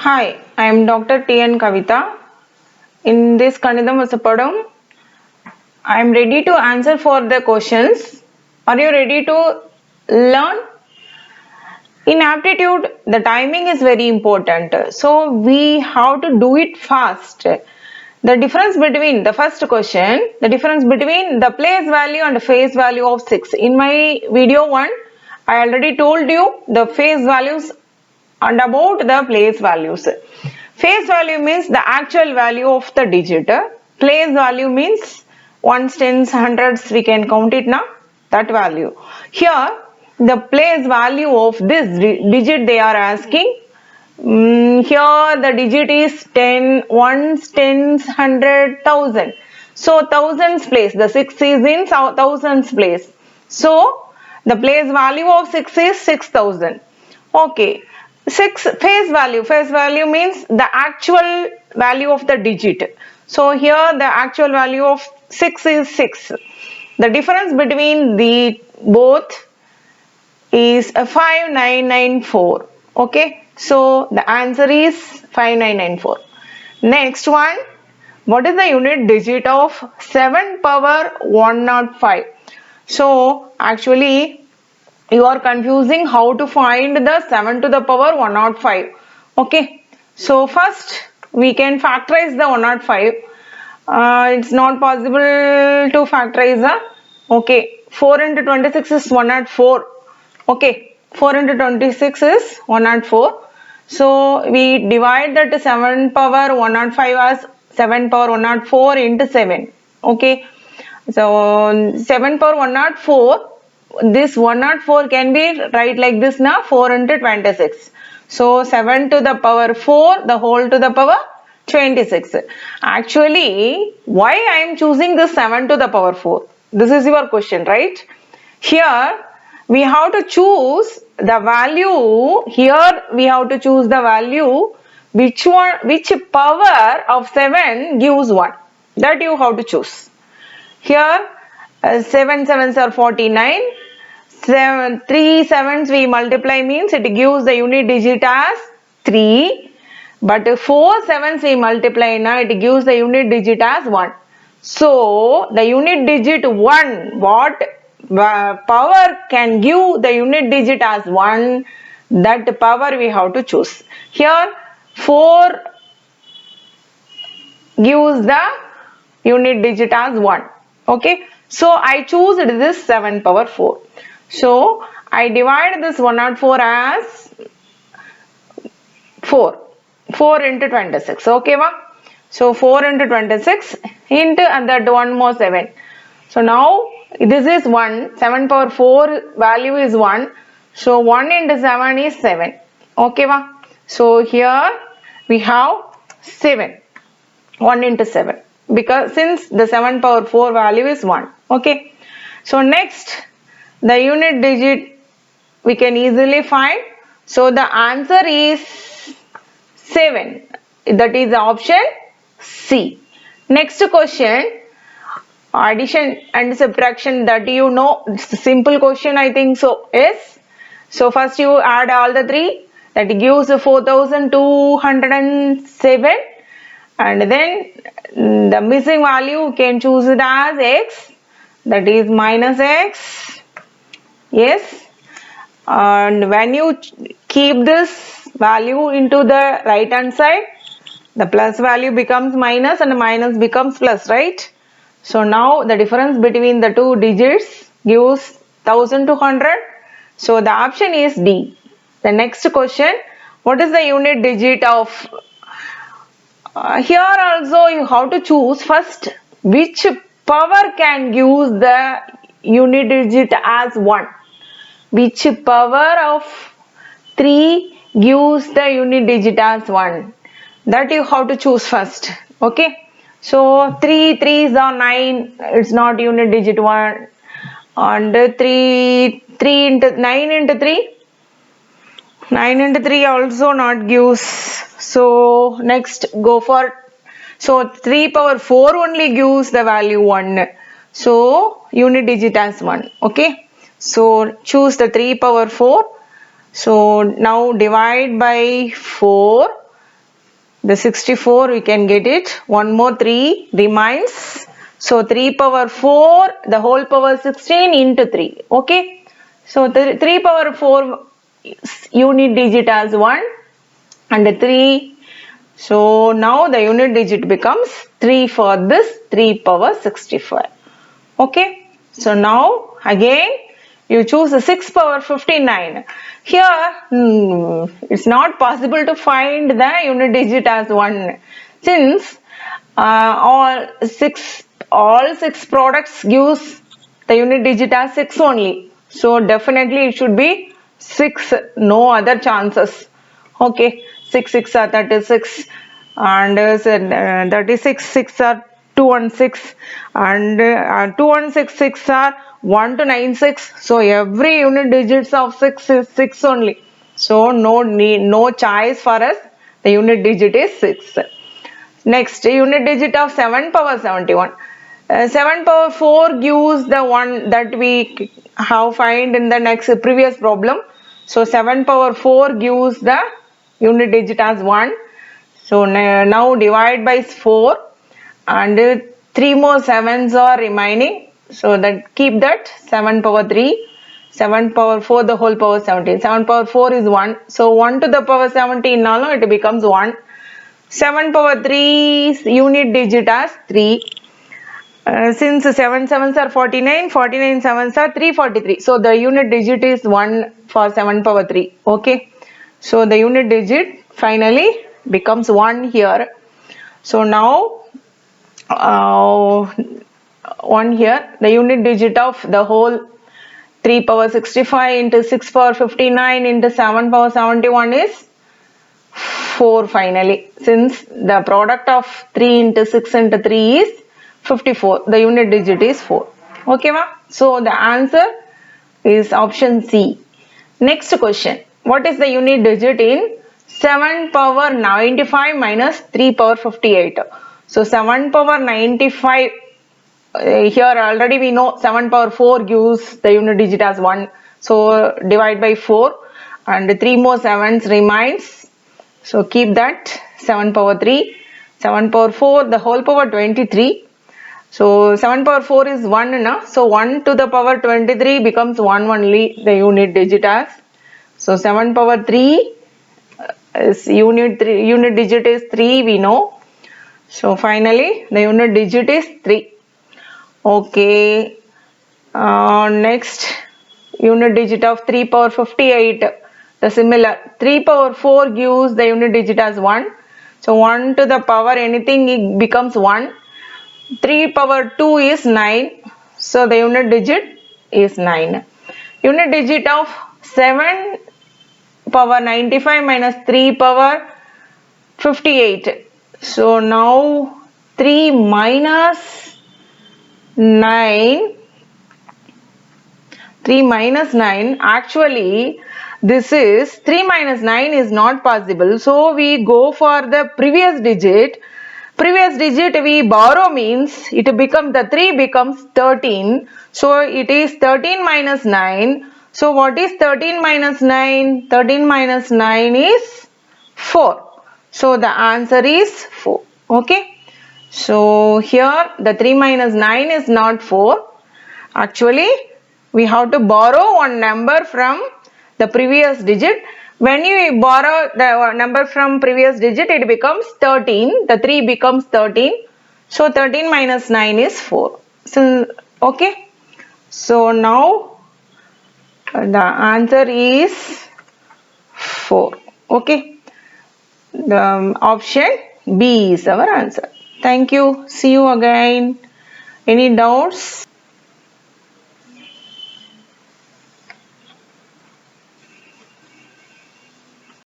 Hi, I am Dr. T.N. Kavita. In this Kanitham Vasappadum, I am ready to answer for the questions. Are you ready to learn? In aptitude, the timing is very important. So we have to do it fast. The difference between the first question, the difference between the place value and face value of 6. In my video 1, I already told you the face values and about the place values. Face value means the actual value of the digit. Place value means ones, tens, hundreds, we can count it now, that value. Here, the place value of this digit they are asking. Here the digit is 10, ones, tens, 100, 1000. So thousands place, the 6 is in thousands place. So the place value of 6 is 6000. Okay. 6 face value means the actual value of the digit. So here the actual value of 6 is 6. The difference between the both is 5994. Okay, so the answer is 5994. Next one, what is the unit digit of 7 power 105? So actually you are confusing how to find the 7 to the power 105. Okay, so first we can factorize the 105. It's not possible to factorize the, okay, 4 into 26 is 104. Okay, 4 into 26 is 104. So we divide that 7 power 105 as 7 power 104 into 7. Okay, so 7 power 104, this 104 can be write like this now, 4 into 26. So 7 to the power 4, the whole to the power 26. Actually, why I am choosing this 7 to the power 4? This is your question, right? Here we have to choose the value. Here we have to choose the value which power of 7 gives 1. That you have to choose. Here 7 sevens are 49. 3 sevens we multiply means it gives the unit digit as 3. But 4 sevens we multiply now, it gives the unit digit as 1. So the unit digit 1, what power can give the unit digit as 1, that power we have to choose. Here 4 gives the unit digit as 1. Okay, so I choose this 7 power 4. So I divide this 104 as 4 into 26. Okay, ma? So 4 into 26 into and that one more 7. So now this is 1. 7 power 4 value is 1. So 1 into 7 is 7. Okay, ma? So here we have 7. 1 into 7. Because since the 7 power 4 value is 1. Okay. So next, the unit digit we can easily find. So the answer is 7. That is the option C. Next question, addition and subtraction, that you know, it's a simple question I think so. Yes. So first you add all the 3, that gives 4207, and then the missing value you can choose it as x, that is minus x. Yes, and when you keep this value into the right hand side, the plus value becomes minus and minus becomes plus, right? So now the difference between the two digits gives 1200. So the option is D. The next question, what is the unit digit of, here also you have to choose first which power can use the unit digit as 1. Which power of 3 gives the unit digit as 1. That you have to choose first. Okay. So 3 3s are 9. It's not unit digit 1. And 3 into 9 into 3. 9 into 3 also not gives. So next go for, so 3 power 4 only gives the value 1. So unit digit as 1. Okay. So choose the 3 power 4. So now divide by 4. The 64 we can get it. One more 3 remains. So 3 power 4, the whole power 16 into 3. Okay. So 3 power 4 unit digit as 1 and 3. So now the unit digit becomes 3 for this 3 power 65. Okay. So now again you choose the 6 power 59. Here it's not possible to find the unit digit as 1 since all six products gives the unit digit as 6 only. So definitely it should be 6, no other chances. Okay, 6 are 36 and 36 6 are 216 and 2166 are 1 to 96. So every unit digits of 6 is 6 only. So no choice for us. The unit digit is 6. Next, unit digit of 7 power 71. 7 power 4 gives the one that we have find in the next previous problem. So 7 power 4 gives the unit digit as 1. So now divide by 4 and 3 more 7s are remaining. So that keep that 7 power 3. 7 power 4 the whole power 17. 7 power 4 is 1. So 1 to the power 17 now it becomes 1. 7 power 3 unit digit as 3. Since 7 sevens are 49, 49 sevens are 343. So the unit digit is 1 for 7 power 3. Okay. So the unit digit finally becomes 1 here. So now 1 here. The unit digit of the whole 3 power 65 into 6 power 59 into 7 power 71 is 4 finally. Since the product of 3 into 6 into 3 is 54. The unit digit is 4. Okay, ma? So the answer is option C. Next question. What is the unit digit in 7 power 95 minus 3 power 58? So 7 power 95, here already we know 7 power 4 gives the unit digit as 1. So divide by 4 and 3 more 7s remains. So keep that 7 power 3. 7 power 4 the whole power 23. So 7 power 4 is 1 now. So 1 to the power 23 becomes 1 only the unit digit as. So 7 power 3 is unit digit is 3 we know. So finally the unit digit is 3. Okay. Next unit digit of 3 power 58. The similar 3 power 4 gives the unit digit as 1. So 1 to the power anything it becomes 1. 3 power 2 is 9. So the unit digit is 9. Unit digit of 7 power 95 minus 3 power 58. So now 3 minus 9. 3 minus 9. Actually, this is 3 minus 9 is not possible. So we go for the previous digit. Previous digit we borrow means it becomes the 3 becomes 13. So it is 13 minus 9. So what is 13 minus 9? 13 minus 9 is 4. So the answer is 4. Okay. So here the 3 minus 9 is not 4. Actually we have to borrow one number from the previous digit. When you borrow the number from previous digit, it becomes 13. The 3 becomes 13. So 13 minus 9 is 4. So, okay. So now the answer is 4. Okay. The option B is our answer. Thank you. See you again. Any doubts?